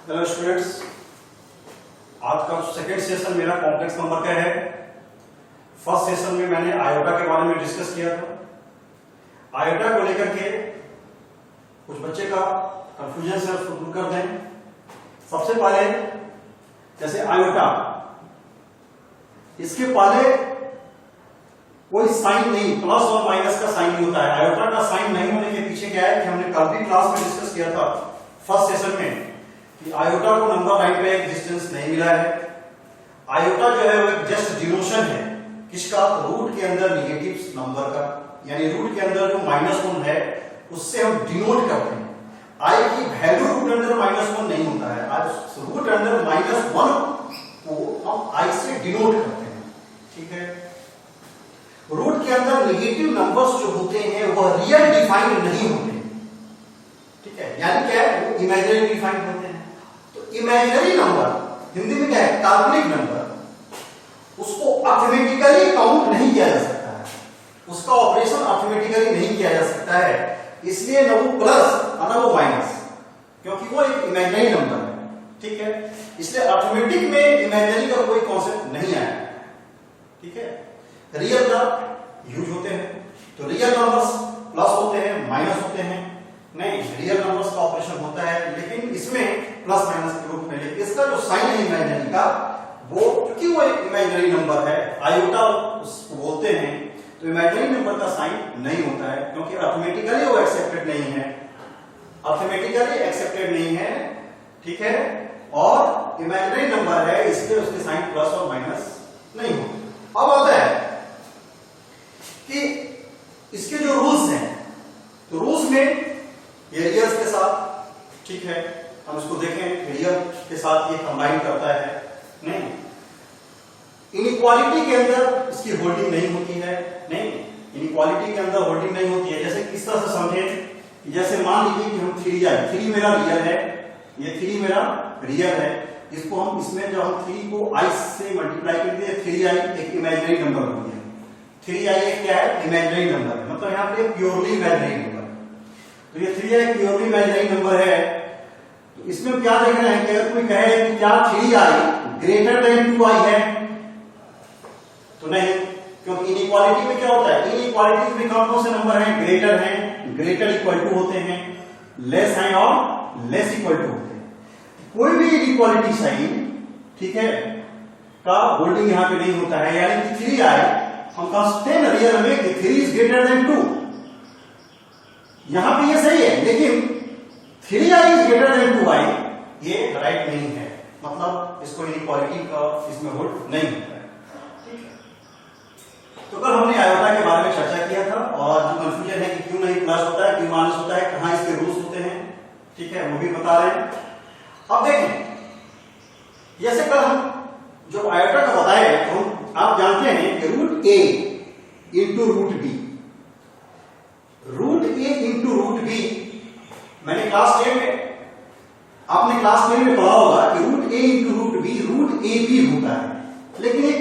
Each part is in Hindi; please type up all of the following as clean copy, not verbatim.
हेलो स्टूडेंट्स, आज का सेकेंड सेशन मेरा कॉम्प्लेक्स नंबर का है। फर्स्ट सेशन में मैंने आयोटा के बारे में डिस्कस किया था। आयोटा को लेकर के कुछ बच्चे का कंफ्यूजन से उसको दूर कर दें। सबसे पहले जैसे आयोटा, इसके पहले कोई साइन नहीं, प्लस और माइनस का साइन नहीं होता है। आयोटा का साइन नहीं होने के पीछे क्या है कि हमने कल भी क्लास में डिस्कस किया था फर्स्ट सेशन में कि आयोटा को नंबर लाइन पे एक डिस्टेंस नहीं मिला है। आयोटा जो है वो एक जस्ट डिनोशन है किसका, रूट के अंदर निगेटिव नंबर का, यानी रूट के अंदर जो -1 है उससे हम डिनोट करते हैं। आई की वैल्यू रूट अंडर -1 नहीं होता है, आज रूट अंडर -1 को हम आई से डिनोट करते हैं। ठीक है, रूट के अंदर निगेटिव नंबर्स जो होते हैं वह रियल डिफाइंड नहीं होते। ठीक है, यानी क्या है, वो इमेजिनरी डिफाइंड होते हैं। इमेजिनरी नंबर हिंदी में क्या है, काल्पनिक नंबर, उसको अर्थमेटिकली काउंट नहीं किया जा सकता है, उसका ऑपरेशन अर्थमेटिकली नहीं किया जा सकता है। इसलिए न वो प्लस न वो माइनस, क्योंकि वो एक इमेजिनरी नंबर है। ठीक है, इसलिए अर्थमेटिक में इमेजिनरी का कोई कॉन्सेप्ट नहीं आया। ठीक है, रियल का यूज होते हैं, तो रियल नंबर्स प्लस होते हैं माइनस होते हैं, नहीं रियल नंबर्स का ऑपरेशन होता है, लेकिन इसमें प्लस माइनस के रूप में। लेकिन इसका जो साइन है इमेजिनरी का, वो क्योंकि वो एक इमेजिनरी नंबर है, आयोटा उसको बोलते हैं, तो इमेजिनरी नंबर का साइन नहीं होता है, क्योंकि अर्थमेटिकली वो एक्सेप्टेड नहीं है, अर्थमेटिकली एक्सेप्टेड नहीं है। ठीक है, और इमेजिनरी नंबर है इसलिए उसके साइन प्लस और माइनस नहीं होते। अब आता है कि इसके जो रूल्स हैं, तो रूल्स में ये रियल्स के साथ, ठीक है, हम इसको देखें रियल के साथ ये कंबाइन करता है, नहीं इनइक्वालिटी के अंदर इसकी होल्डिंग नहीं होती है, नहीं इनइक्वालिटी के अंदर होल्डिंग नहीं होती है। जैसे किस तरह से समझें, जैसे मान लीजिए कि हम 3 मेरा रियल है, ये 3 मेरा रियल है, इसको हम इसमें जब हम 3 को i से मल्टीप्लाई करते हैं, 3i एक इमेजिनरी नंबर बन गया। 3i एक क्या है, इमेजिनरी नंबर है, मतलब यहाँ पे प्योरली इमेजिनरी नंबर। तो ये 3i प्योरली इमेजिनरी नंबर है, तो इसमें क्या देखना है कि अगर कोई कहे कि क्या 3i ग्रेटर देन 2i है, तो नहीं, क्योंकि इनइक्वालिटी में क्या होता है, इनइक्वालिटीज में कौन से नंबर हैं, ग्रेटर हैं, ग्रेटर इक्वल टू होते हैं, लेस हैं और लेस इक्वल टू होते हैं। कोई भी इनइक्वालिटी साइन, ठीक है, का होल्डिंग यहां पे नहीं होता है, यानी कि 3i हम कहते हैं रियल में कि 3 इज ग्रेटर देन 2, यहां पे ये सही है, लेकिन 3i is greater than 2i ये राइट नहीं है, मतलब इसको इनइक्वालिटी का इसमें होल्ड नहीं होता है। ठीक है, तो कल हमने आयोटा के बारे में चर्चा किया था, और जो कंफ्यूजन है कि क्यों नहीं प्लस होता है, क्यों माइनस होता है, कहां इसके रूल्स होते हैं, ठीक है, वो भी बता रहे हैं। अब देखें, जैसे कल हम जो आयोटा का बताए, तो आप जानते हैं कि root a into root b, root a into root b, मैंने क्लास 10 में, आपने क्लास 10 में पढ़ा होगा कि root a into root b root a b होता है, लेकिन एक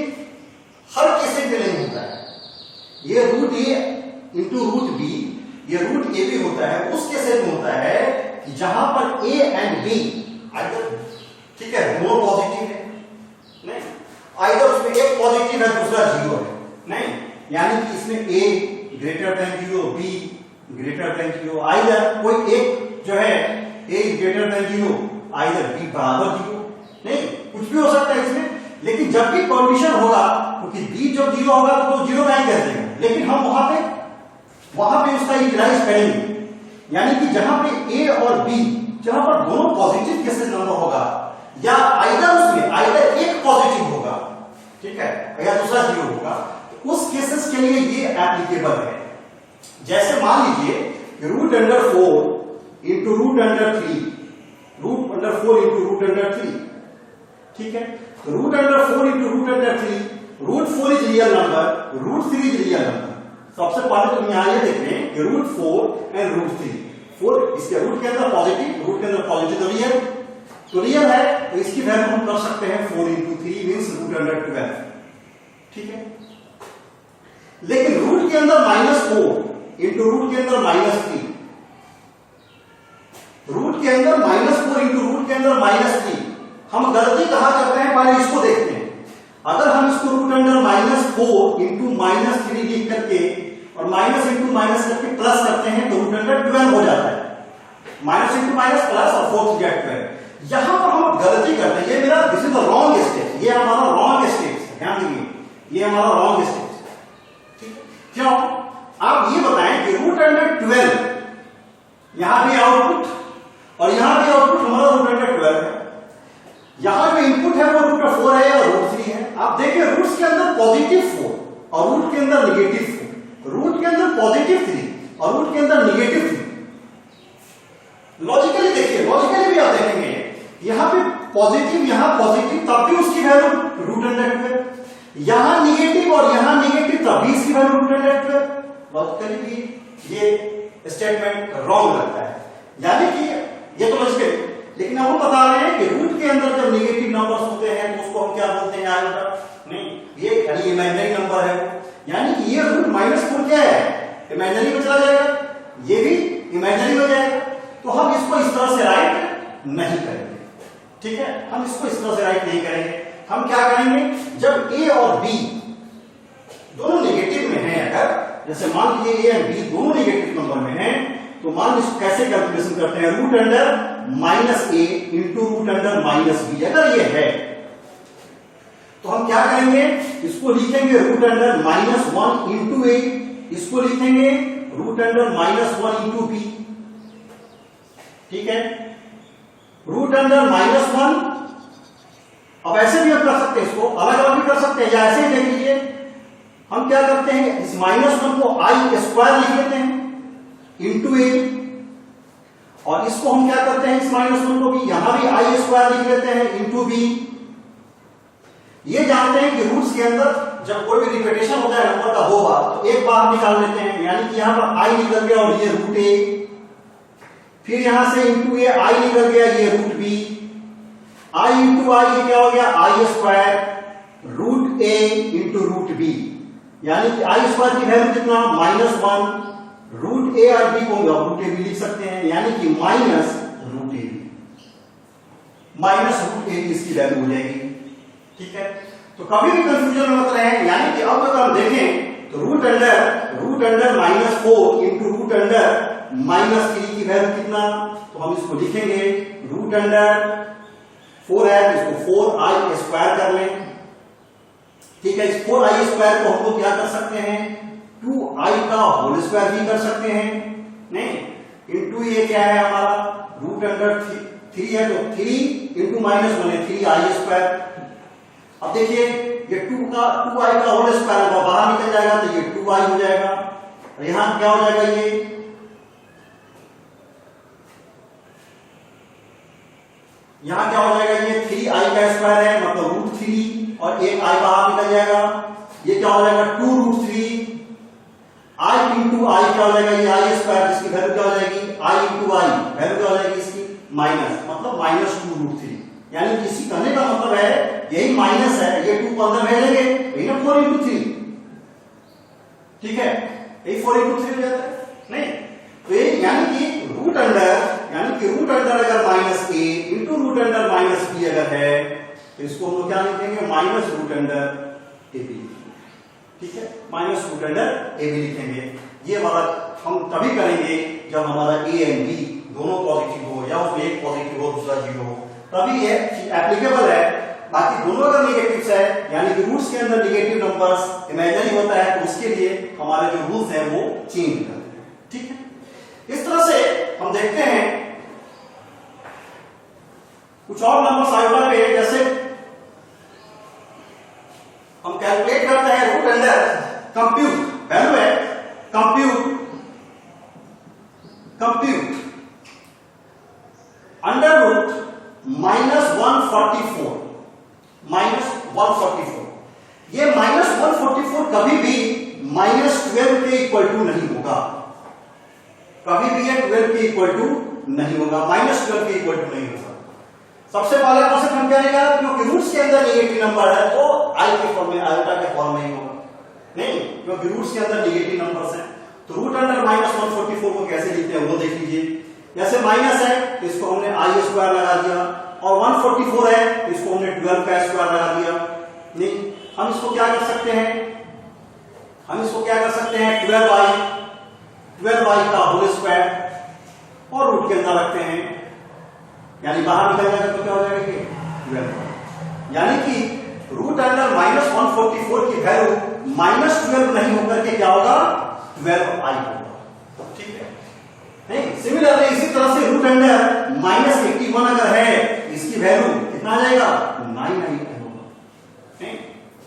हर केसेस में नहीं होता है। ये root a into root b ये रूट a b होता है उस केसेस में होता है कि जहां पर a एंड b आइदर, ठीक है, दोनों पॉजिटिव है, नहीं आइदर उसमें एक पॉजिटिव है दूसरा 0 है, नहीं यानी कि इसमें a greater than 0 b greater than 0, either कोई एक जो है a greater than 0 either b बराबर 0, नहीं कुछ भी हो सकता है इसमें। लेकिन जब भी कंडीशन होगा, क्योंकि b जब 0 होगा तो 0 नहीं कर देगा, लेकिन हम वहां पे उसका यूटिलाइज करेंगे, यानी कि जहां पे a और b जहां पर दोनों पॉजिटिव केसेस नंबर होगा, या आइदर उसमें आइदर एक पॉजिटिव होगा, ठीक है, या दूसरा 0 होगा, तो उस केसेस के लिए ये एप्लीकेबल है। जैसे मान लीजिए root under 4 into root under 3, root under 4 into root under 3, ठीक है, तो root under 4 into root under 3, root 4 is real number, root 3 is real number. सबसे पहले तुम यहां ये देखें कि रूट 4 एंड रूट 3, 4 इसके रूट के अंदर पॉजिटिव, रूट के अंदर पॉजिटिव तो रियल है, तो इसकी वैल्यू हम कर सकते हैं 4 इंटू 3 मीन्स रूट अंडर 12, ठीक है। लेकिन रूट के अंदर -4 इंटू रूट के अंदर -3, रूट रूट के अंदर -4 इंटू रूट के अंदर -3। हम गलती कहां करते हैं, पहले इसको देखते हैं। अगर हम इसको रूट अंडर -4 इंटू -3 लिख करके और माइनस इंटू माइनस करके प्लस करते हैं तो रूट अंडर 12 हो जाता है। माइनस इंटू माइनस प्लस और 4 गेट 12। यहां पर हम गलती करते हैं, ये मेरा this is the wrong step, ये हमारा रॉन्ग स्टेप है, ध्यान दीजिए, ये हमारा रॉन्ग स्टेप है। ठीक, क्यों? आप ये बताएं कि रूट अंडर 12, यहां भी आउटपुट और यहां भी आउटपुट हमारा रूट अंडर 12 है। यहां जो इनपुट है वो रूट 4 है और रूट 3 है। आप देखिए रूट्स के अंदर पॉजिटिव 4 और रूट के अंदर निगेटिव 4, रूट के अंदर पॉजिटिव 3 और रूट के अंदर निगेटिव 3। लॉजिकली देखिए, लॉजिकली भी आप देखेंगे यहां पे पॉजिटिव, यहां पॉजिटिव, तब भी उसकी वैल्यू रूट अंडर 12, यहां निगेटिव और यहां निगेटिव, तब भी इसकी वैल्यू रूट अंडर 12। लॉजिकली भी ये स्टेटमेंट रॉन्ग लगता है, यानी कि ये तो लॉजिकली, लेकिन अब हम बता रहे हैं कि रूट के अंदर जब निगेटिव नंबर्स होते हैं तो उसको हम क्या बोलते हैं, आयोटा नहीं, ये खाली इमेजिनरी नंबर है, यानी कि ये रूट -4 क्या है, इमेजिनरी में चला जाएगा, ये भी इमेजिनरी में जाएगा। तो हम इसको इस तरह से राइट नहीं करेंगे, ठीक है, हम इसको इस तरह से राइट नहीं करेंगे। हम क्या करेंगे, जब ए और बी दोनों नेगेटिव में हैं, अगर जैसे मान लीजिए ए और बी दोनों नेगेटिव नंबर में हैं, तो मान लीजिए कैसे कैलकुलेशन करते हैं, root under -a into root under -b अगर ये है तो हम क्या करेंगे, इसको लिखेंगे रूट अंडर -1 इंटू a, इसको लिखेंगे रूट अंडर -1 इंटू b, ठीक है, रूट अंडर -1। अब ऐसे भी हम कर सकते हैं, इसको अलग अलग भी कर सकते हैं, या ऐसे ही देख लीजिए, हम क्या करते हैं, इस -1 को i स्क्वायर लिख लेते हैं इंटू a, और इसको हम क्या करते हैं, इस -1 को भी यहां भी i स्क्वायर लिख लेते हैं इंटू b। ये जानते हैं कि रूट्स के अंदर जब कोई भी रिपीटेशन होता है नंबर का 2 बार तो एक बार निकाल लेते हैं, यानी कि यहां पर i निकल गया और ये रूट a, फिर यहां से इंटू ए i निकल गया, ये root b, i into i ये क्या हो गया, i square root a into root b, यानी कि i स्क्वायर की वैल्यू कितना, -1, रूट a और b को रूट a भी लिख सकते हैं, यानी कि minus root a, minus root a इसकी वैल्यू हो जाएगी, ठीक है। तो कभी भी कंफ्यूजन मत रहे, यानी कि अब अगर हम देखें तो root under -4 into root under -3 की वैल्यू कितना, तो हम इसको लिखेंगे रूट अंडर 4 है, इसको 4i स्क्वायर कर लें, ठीक है। इस 4i स्क्वायर को हम लोग क्या कर सकते हैं, 2i का होल स्क्वायर भी कर सकते हैं, नहीं, इंटू ये क्या है हमारा रूट अंडर 3 है, तो 3 इंटू -1 है 3i स्क्वायर। अब देखिए ये 2i का होल स्क्वायर बाहर निकल जाएगा तो ये 2i हो जाएगा, और यहां क्या हो जाएगा, ये यहां क्या हो जाएगा, ये 3i का स्क्वायर है मतलब रूट 3 और एक i बाहर निकल जाएगा, ये क्या हो जाएगा 2 रूट 3, i इंटू आई क्या हो जाएगा, ये i स्क्वायर जिसकी वैल्यू क्या हो जाएगी, i इंटू आई वैल्यू क्या हो जाएगी इसकी माइनस, मतलब -2 रूट 3, यानी किसी कहने का मतलब है यही माइनस है, ये 2 को अंदर भेजेंगे, यही ना 4 इंटू 3, ठीक है, यही 4 इंटू 3 हो जाता है, नहीं, तो ये यानी कि रूट अंडर अगर -a into root under -b अगर है तो इसको हम लोग क्या लिखेंगे, माइनस रूट अंडर ab, ठीक है, माइनस रूट अंडर ab लिखेंगे। ये हमारा हम तभी करेंगे जब हमारा a एंड b दोनों पॉजिटिव हो, या उसमें एक पॉजिटिव हो दूसरा 0 हो, तभी ये एप्लीकेबल है। बाकी दोनों अगर निगेटिव्स है, यानी कि रूट्स के अंदर निगेटिव नंबर्स इमेजिनरी होता है, तो उसके लिए हमारे जो रूल्स हैं वो चेंज करते हैं, ठीक है। इस तरह से हम देखते हैं कुछ और नंबर्स आयोटा पे, जैसे हम कैलकुलेट करते हैं रूट अंडर कंप्यूट, वैल्यू है कंप्यूट अंडर रूट -144, ये -144 कभी भी -12 के इक्वल टू नहीं होगा, कभी भी ये 12 के इक्वल टू नहीं होगा, -12 के इक्वल टू नहीं होगा। सबसे पहला कॉन्सेप्ट हम क्या लेगा, क्योंकि रूट्स के अंदर नेगेटिव नंबर है तो आई के फॉर्म में, आयोटा के फॉर्म में ही होगा, नहीं, क्योंकि रूट्स के अंदर नेगेटिव नंबर्स हैं। तो रूट अंडर -144 को कैसे लिखते हैं वो देख लीजिए। जैसे माइनस है तो इसको हमने आई स्क्वायर लगा दिया, और 144 है तो इसको हमने 12 का स्क्वायर लगा दिया। नहीं, हम इसको क्या कर सकते हैं, हम इसको क्या कर सकते हैं, 12i का होल स्क्वायर और रूट के अंदर रखते हैं, यानी बाहर निकल जाएगा तो क्या हो जाएगा कि 12, यानी कि रूट अंडर -144 की वैल्यू -12 नहीं होकर के क्या होगा, 12i होगा। ठीक है, नहीं, सिमिलरली इसी तरह से रूट अंडर -81 अगर है, इसकी वैल्यू कितना आ जाएगा, 9i होगा।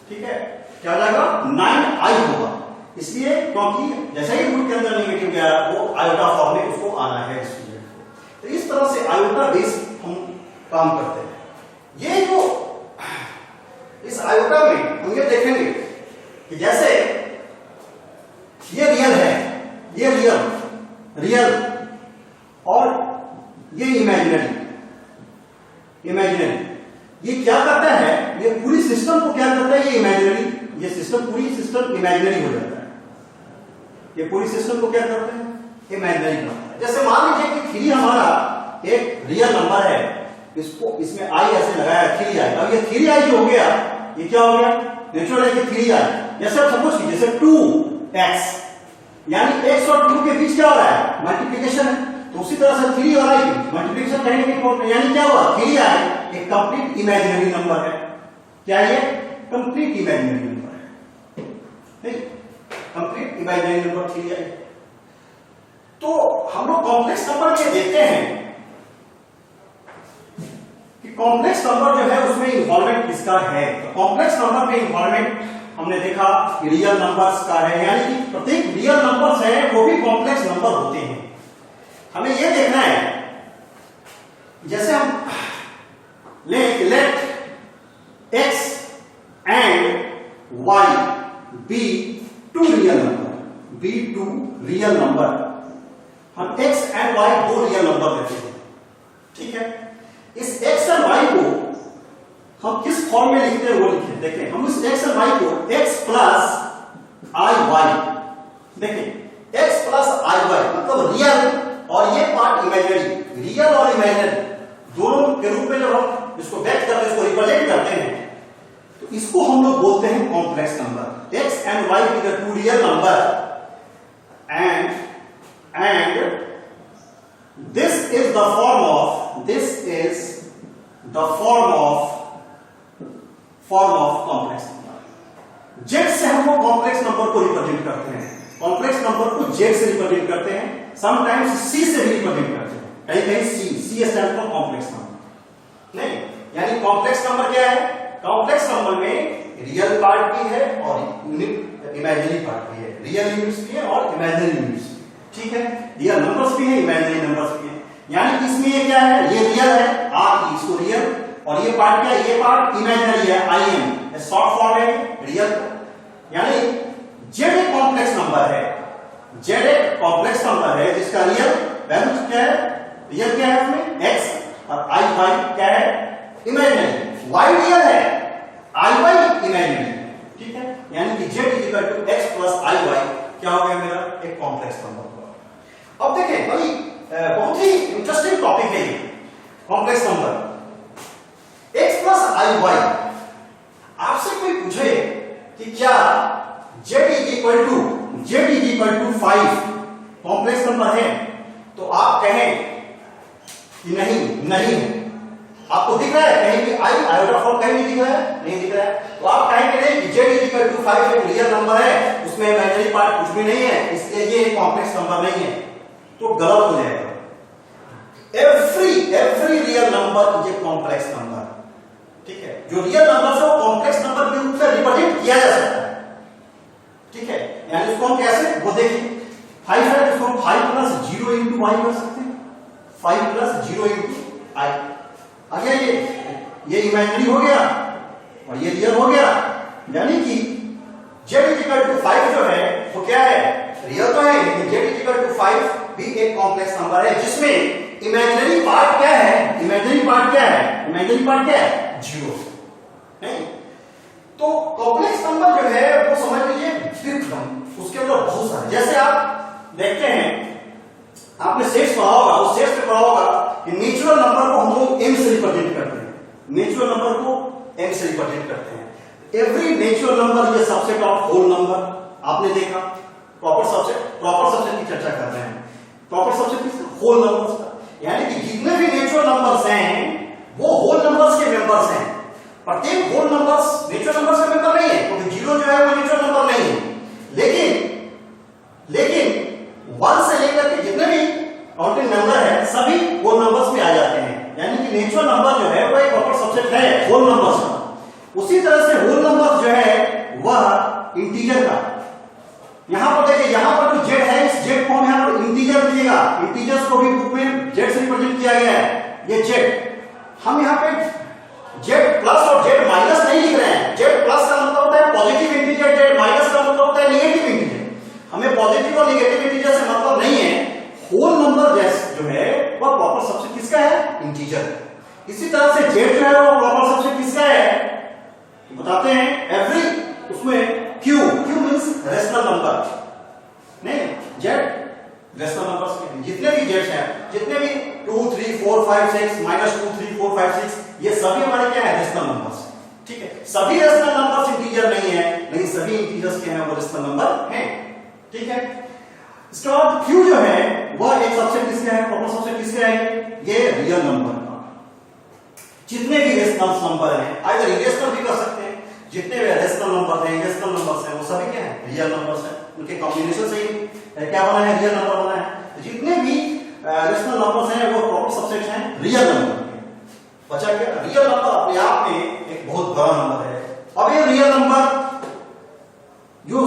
ठीक है, क्या आ जाएगा, 9i होगा। इसलिए क्योंकि जैसे ही रूट के अंदर नेगेटिव गया वो आयोटा फॉर्म में उसको आना है स्टूडेंट को। तो इस तरह से आयोटा बेस हम काम करते हैं। ये जो इस आयोटा में हम ये देखेंगे कि जैसे ये रियल है, ये रियल और ये इमेजिनरी, ये क्या करता है, ये पूरी सिस्टम को क्या करता है, ये इमेजिनरी, ये सिस्टम पूरी सिस्टम इमेजिनरी हो जाता है। ये पूरी सिस्टम को क्या करते हैं, इमेजिनरी करता है। जैसे मान लीजिए कि 3 हमारा एक रियल नंबर है, इसको इसमें आई ऐसे लगाया 3i, अब ये 3i जो हो गया ये क्या हो गया, नेचुरल है कि 3i। जैसे सपोज कीजिए जैसे 2x, यानी x और 2 के बीच क्या हो रहा है, मल्टीप्लिकेशन है, तो उसी तरह से 3 और i मल्टीप्लिकेशन कहीं ना कहीं, यानी क्या हुआ, 3i एक कंप्लीट इमेजिनरी नंबर है। क्या ये कंप्लीट इमेजिनरी नंबर है, कंप्लीट इमेजिनरी नंबर 3i। तो हम लोग कॉम्प्लेक्स नंबर के देखते हैं कि कॉम्प्लेक्स नंबर जो है उसमें इन्वॉल्वमेंट किसका है। तो कॉम्प्लेक्स नंबर में इन्वॉल्वमेंट हमने देखा कि रियल नंबर्स का है, यानी कि प्रत्येक रियल नंबर्स है वो भी कॉम्प्लेक्स नंबर होते हैं। हमें यह देखना है, जैसे हम late x and y be two real number, हम x and y दो रियल नंबर लेते हैं। ठीक है, इस x और y को हम किस फॉर्म में लिखते हैं वो लिखें। देखिए हम इस x और y को x प्लस iy, देखिए x प्लस iy मतलब रियल और ये पार्ट इमेजिनरी, रियल और इमेजिनरी दोनों के रूप में जब हम इसको व्यक्त करते हैं, इसको रिप्रेजेंट करते हैं, तो इसको हम लोग बोलते हैं complex number. x and y be the two real number and this is the form of complex number. z से हम लोग कॉम्प्लेक्स नंबर को रिप्रेजेंट करते हैं, कॉम्प्लेक्स नंबर को z से रिप्रेजेंट करते हैं, समटाइम्स c से भी रिप्रेजेंट करते हैं, कहीं c stand for complex number. नहीं, यानी कॉम्प्लेक्स नंबर क्या है, कॉम्प्लेक्स नंबर में रियल पार्ट भी है और इमेजिनरी पार्ट भी है, रियल यूनिट्स भी है और इमेजिनरी यूनिट्स भी। ठीक है, रियल नंबर्स भी है, इमेजिनरी नंबर्स भी है, यानी कि इसमें ये क्या है, ये रियल है r, इसको रियल, और ये पार्ट क्या है, ये पार्ट इमेजिनरी है im, शॉर्ट फॉर्म है रियल। यानी z एक कॉम्प्लेक्स नंबर है, z एक कॉम्प्लेक्स नंबर है जिसका रियल वैल्यू क्या है, रियल क्या है उसमें x और i क्या है, इमेजिनरी, y रियल है, iy इमेजिनरी। ठीक है, यानी कि z is equal to x plus iy क्या हो गया मेरा, एक कॉम्प्लेक्स नंबर हुआ। अब देखें भाई बहुत ही इंटरेस्टिंग टॉपिक है ये complex number, x plus iy। आपसे कोई पूछे कि क्या z is equal to 5 complex number है, तो आप कहें कि नहीं है। आपको दिख रहा है कहीं भी आयोटा फॉर्म कहीं नहीं दिख रहा है, नहीं दिख रहा है, तो आप कहेंगे नहीं कि z इज इक्वल टू 5 एक रियल नंबर है, उसमें इमेजिनरी पार्ट कुछ भी नहीं है, इसलिए ये कॉम्प्लेक्स नंबर नहीं है, तो गलत हो जाएगा। Every real number is a complex number. ठीक है, जो रियल नंबर है वो कॉम्प्लेक्स नंबर के रूप में रिप्रेजेंट किया जा सकता है। ठीक है, यानी उसको हम कैसे, वो देखिए 5 है, इसको हम 5 प्लस 0 इंटू y कर सकते हैं, 5 प्लस 0 इंटू i आ गया, ये इमेजिनरी हो गया और ये रियल हो गया, यानी कि z इज इक्वल टू 5 जो है वो क्या है, रियल तो है, लेकिन z इज इक्वल टू 5 भी एक कॉम्प्लेक्स नंबर है जिसमें इमेजिनरी पार्ट क्या है, इमेजिनरी पार्ट क्या है 0। नहीं, तो कॉम्प्लेक्स नंबर जो है वो समझ लीजिए फिफ्थ नंबर, उसके अंदर बहुत सारे, जैसे आप देखते हैं आपने सेट्स पढ़ा होगा, उस सेट्स पढ़ा होगा कि नेचुरल नंबर को हम लोग m से रिप्रेजेंट करते हैं, नेचुरल नंबर को m से रिप्रेजेंट करते हैं। एवरी नेचुरल नंबर ये सबसेट ऑफ होल नंबर, आपने देखा प्रॉपर सबसेट की चर्चा कर रहे हैं, प्रॉपर सबसेट किस होल नंबर्स का, यानी कि जितने भी नेचुरल नंबर्स हैं वो होल नंबर्स के मेंबर्स हैं। प्रत्येक होल नंबर्स नेचुरल नंबर्स का मेंबर नहीं है, क्योंकि जीरो जो है वो नेचुरल नंबर नहीं है, लेकिन 1 से लेकर के जितने भी काउंटिंग नंबर है सभी होल नंबर्स में आ जाते हैं, यानी कि नेचुरल नंबर जो है वो एक प्रॉपर सबसेट है होल नंबर्स का। उसी तरह से होल नंबर जो है वह इंटीजर का, यहां पर देखिए, यहां पर जो जेड है इस जेड को हम यहां पर इंटीजर लिखिएगा, इंटीजर्स को भी बुक में जेड से रिप्रेजेंट किया गया है, ये जेड। हम यहां पे जेड प्लस और जेड माइनस नहीं लिख रहे हैं, जेड प्लस का मतलब होता है पॉजिटिव इंटीजर, जेड माइनस का मतलब होता है नेगेटिव इंटीजर। हमें पॉजिटिव और नेगेटिव इंटीजर से मतलब नहीं है, होल नंबर जैसे जो है वह प्रॉपर सबसेट किसका है, इंटीजर। इसी तरह से जेड जो है वो प्रॉपर सबसेट किसका है, बताते हैं एवरी, उसमें क्यू मींस रेशनल नंबर, नहीं जेड रेशनल नंबर्स के जितने भी जेड्स हैं, जितने भी 2 3 4 5 6 -2 3 4 5 6 ये सभी हमारे क्या है, रेशनल नंबर्स। ठीक है, सभी रेशनल नंबर्स इंटीजर नहीं है, लेकिन सभी इंटीजर्स के हैं वो रेशनल नंबर हैं। ठीक है, इसके बाद क्यू जो है वह एक सबसेट किसका है, प्रॉपर सबसेट किसका है, ये रियल नंबर का। जितने भी रेशनल नंबर हैं, आइदर इरेशनल भी कर सकते हैं, जितने भी रेशनल नंबर हैं, इरेशनल नंबर्स हैं, वो सभी क्या है, रियल नंबर्स हैं, उनके कॉम्बिनेशन से ही क्या बना है, रियल नंबर बना है। जितने भी रेशनल नंबर्स हैं वो प्रॉपर सबसेट हैं रियल नंबर के। बचा क्या, रियल नंबर अपने आप में एक बहुत बड़ा नंबर है। अब ये रियल नंबर जो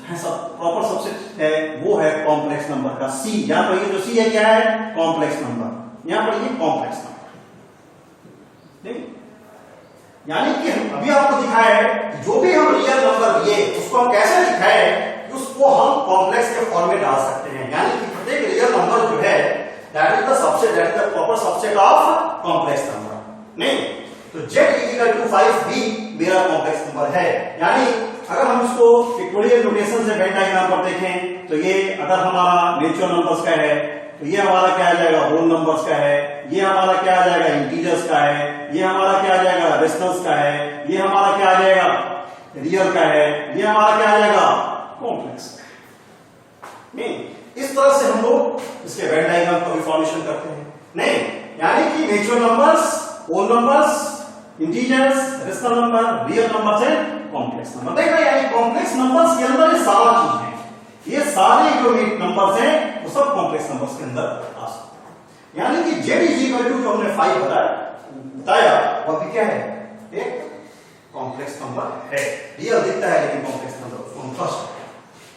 है सब प्रॉपर सबसेट है वो है कॉम्प्लेक्स नंबर का सी। यहां पर ये जो सी है क्या है, कॉम्प्लेक्स नंबर, यहां पर ये कॉम्प्लेक्स नंबर, यानी कि अभी आपको दिखाया है कि जो भी हम रियल नंबर लिए उसको हम कैसे दिखाए, उसको हम कॉम्प्लेक्स के फॉर्म में डाल सकते हैं, यानी कि प्रत्येक रियल नंबर जो है that is the subset, that is the proper subset of complex number. नहीं तो z 5 भी मेरा कॉम्प्लेक्स नंबर है, यानी अगर हम इसको इक्विलिब्रियम नोटेशन से वेन डायग्राम पर देखें तो ये अगर हमारा नेचुरल नंबर्स का है तो ये हमारा क्या आ जाएगा, होल नंबर्स का है, ये हमारा क्या आ जाएगा, इंटीजर्स का है, ये हमारा क्या आ जाएगा, रेशनल्स का है, ये हमारा क्या आ जाएगा, रियल का है, ये हमारा क्या आ जाएगा, कॉम्प्लेक्स। नहीं इस तरह से हम लोग इसके वेन डायग्राम का भी फॉर्मेशन करते हैं। नहीं यानी कि natural numbers, whole numbers, integers, rational number, real numbers है, कॉम्प्लेक्स नंबर। देख रहे हैं कॉम्प्लेक्स नंबर्स के अंदर ये सारा चीज है, ये सारे जो नंबर्स हैं वो सब कॉम्प्लेक्स नंबर्स के अंदर आ सकते हैं। यानी कि z जो हमने 5 बताया वह भी क्या है, एक कॉम्प्लेक्स नंबर है, रियल दिखता है लेकिन कॉम्प्लेक्स नंबर फर्स्ट।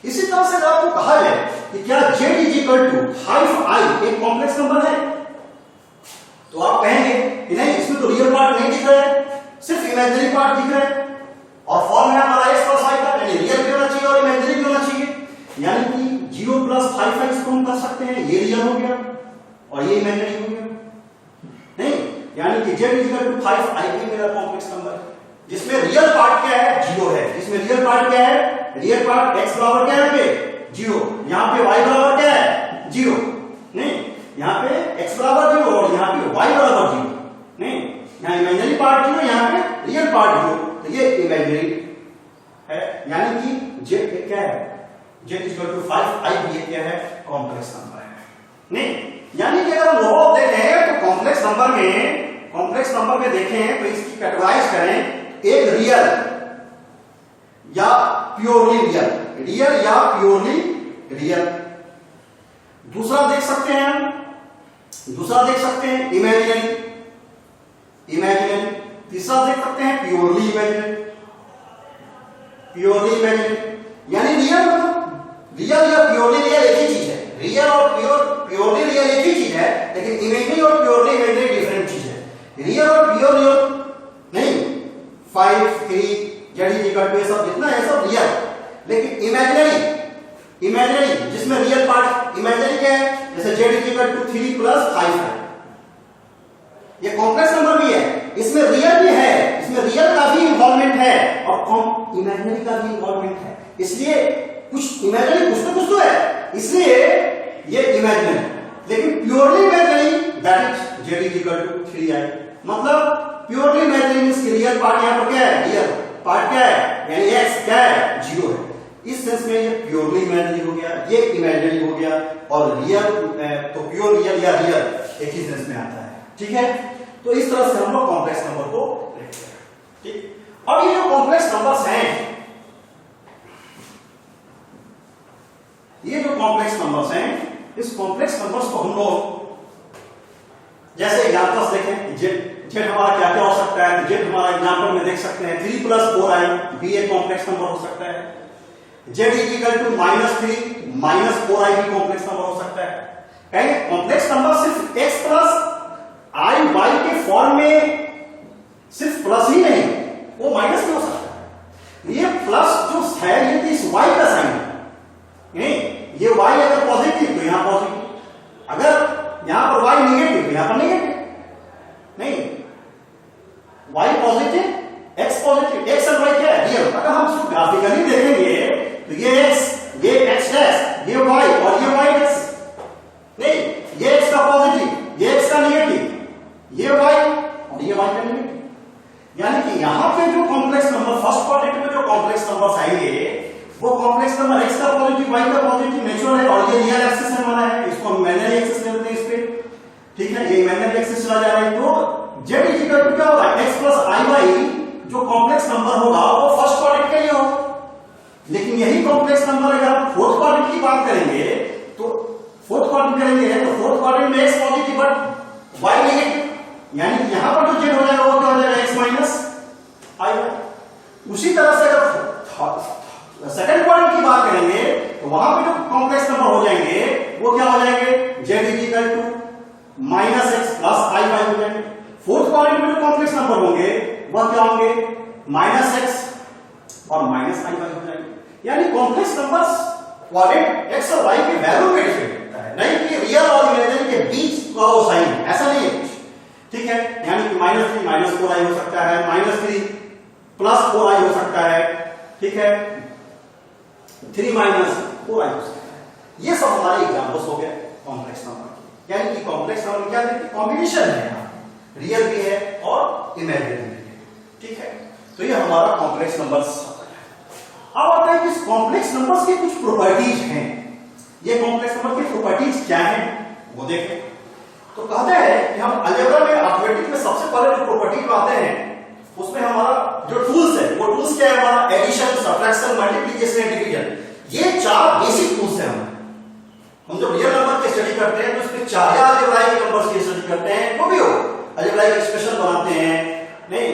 इसी तरह से अगर आपको कहा जाए कि क्या z 5i एक कॉम्प्लेक्स नंबर है, तो आप कहेंगे कि नहीं इसमें तो रियल पार्ट नहीं दिख रहा है, सिर्फ इमेजिनरी पार्ट दिख रहा है, और फॉर्म है हमारा x + i का, यानी रियल भी होना चाहिए और इमेजिनरी भी होना चाहिए। यानी कि 0 + 5x को हम कर सकते हैं, ये रियल हो गया और ये इमेजिनरी हो गया। नहीं यानी कि z 5i भी मेरा कॉम्प्लेक्स नंबर है, जिसमें रियल पार्ट क्या है, 0 है, जिसमें रियल पार्ट क्या है, रियल पार्ट x बराबर क्या है, 0, यहां पे y बराबर क्या है, 0। नहीं यहां पे x बराबर 0 और यहां पे y बराबर 0। नहीं यहां इमेजिनरी पार्ट 0, यहां पे रियल पार्ट 0, तो ये इमेजिनरी है, यानी कि z क्या है, z 5i भी क्या है, कॉम्प्लेक्स नंबर है। नहीं यानी कि अगर हम लॉ ऑफ देखें तो कॉम्प्लेक्स नंबर में देखें तो इसकी कैटेगराइज करें, एक रियल या प्योरली रियल, रियल या प्योरली रियल, दूसरा देख सकते हैं इमेजिनरी, तीसरा देख सकते हैं प्योरली इमेजिनरी, यानी रियल मतलब रियल या प्योरली रियल एक ही चीज है, रियल और प्योरली रियल एक ही चीज है, लेकिन इमेजिनरी और प्योरली इमेजिनरी डिफरेंट चीज है। रियल और प्योर रियल नहीं, 5 3 z सब जितना है सब रियल, लेकिन इमेजिनरी जिसमें रियल पार्ट इमेजिनरी क्या है, जैसे z 3 + 5 है, ये कॉम्प्लेक्स नंबर भी है, इसमें रियल भी है, इसमें रियल का भी इन्वॉल्वमेंट है और इमेजिनरी का भी इन्वॉल्वमेंट है, इसलिए कुछ इमेजिनरी कुछ तो है, इसलिए ये इमेजिनरी। लेकिन purely imaginary that is z is equal to 3i। मतलब purely imaginary means real part यहाँ पर क्या है, रियल पार्ट क्या है, यानी x क्या है, 0 है। इस सेंस में ये प्योरली इमेजिनरी हो गया, ये इमेजिनरी हो गया, और रियल तो प्योर रियल या रियल एक ही सेंस में आता है। ठीक है, तो इस तरह से हम लोग कॉम्प्लेक्स नंबर को लिखते हैं। ठीक, अब ये जो कॉम्प्लेक्स नंबर्स हैं, ये जो कॉम्प्लेक्स नंबर्स हैं, इस कॉम्प्लेक्स नंबर्स को हम लोग जैसे एग्जांपल्स देखें, जेड हमारा क्या क्या हो सकता है। जेड हमारा एग्जांपल में देख सकते हैं 3 + 4i भी एक कॉम्प्लेक्स नंबर हो सकता है। Z is equal to -3 - 4i भी कॉम्प्लेक्स नंबर हो सकता है। कहेंगे कॉम्प्लेक्स नंबर सिर्फ x प्लस i y के फॉर्म में सिर्फ प्लस ही नहीं, वो माइनस भी हो सकता है। ये प्लस जो है ये तो इस y का साइन है, नहीं ये y अगर पॉजिटिव तो यहां पॉजिटिव, अगर यहां पर y नेगेटिव तो यहां पर नेगेटिव, नहीं y positive x positive, x और y क्या है, रियल। अगर हम इसको ग्राफिकली देखेंगे तो ये x डैश, ये y और ये y डैश, नहीं ये x का पॉजिटिव, ये x का नेगेटिव, ये y और ये y का नेगेटिव। यानी कि यहां पे जो कॉम्प्लेक्स नंबर फर्स्ट क्वाड्रेंट में जो कॉम्प्लेक्स नंबर्स आएंगे वो कॉम्प्लेक्स नंबर x का पॉजिटिव, y का पॉजिटिव नेचुरल है, और ये रियल एक्सिस है हमारा है, इसको हम इमेजिनरी एक्सिस लेते हैं इस पे। ठीक है, ये इमेजिनरी एक्सिस चला जा रहा है, तो z इज इक्वल टू क्या होगा, x प्लस iy जो कॉम्प्लेक्स नंबर होगा वो फर्स्ट क्वाड्रेंट के लिए होगा। लेकिन यही कॉम्प्लेक्स नंबर अगर हम फोर्थ क्वाड्रेंट की बात करेंगे तो फोर्थ क्वाड्रेंट करेंगे तो फोर्थ क्वाड्रेंट में x positive but y negative, यानी यहां पर जो z हो जाएगा वो क्या हो जाएगा, x माइनस iy। उसी तरह से अगर सेकंड क्वाड्रेंट की बात करेंगे तो वहां पे जो कॉम्प्लेक्स नंबर हो जाएंगे वो क्या हो जाएंगे, z is equal to -x plus iy हो जाएंगे। फोर्थ क्वाड्रेंट में जो कॉम्प्लेक्स नंबर होंगे वह क्या होंगे, -x और -iy हो जाएंगे। यानी कॉम्प्लेक्स नंबर्स क्वाड्रेंट x और y के वैल्यू पे डिपेंड करता है, नहीं कि रियल और इमेजिनरी के बीच का वो साइन, ऐसा नहीं है कुछ। ठीक है, यानी कि -3 - 4i हो सकता है, -3 + 4i हो सकता है, ठीक है, 3 - 4i हो सकता है। ये सब हमारे एग्जांपल्स हो गए कॉम्प्लेक्स नंबर के। यानी कि कॉम्प्लेक्स नंबर क्या है, कॉम्बिनेशन है, रियल भी है और इमेजिनरी भी है। ठीक है, तो ये हमारा कॉम्प्लेक्स नंबर्स। अब आता है कि इस कॉम्प्लेक्स नंबर्स की कुछ प्रॉपर्टीज हैं। ये कॉम्प्लेक्स नंबर की प्रॉपर्टीज क्या हैं वो देखें। तो कहते हैं कि हम अलजेब्रा में अरिथमेटिक में सबसे पहले जो प्रॉपर्टी आते हैं उसमें हमारा जो टूल्स है वो टूल्स क्या है, हमारा addition, subtraction, multiplication and division. ये 4 बेसिक टूल्स हैं। हम जब रियल नंबर की स्टडी करते हैं तो इसमें 4 या अलजेब्राइक नंबर्स की स्टडी करते हैं, जो भी हो, अलजेब्राइक एक्सप्रेशन बनाते हैं, नहीं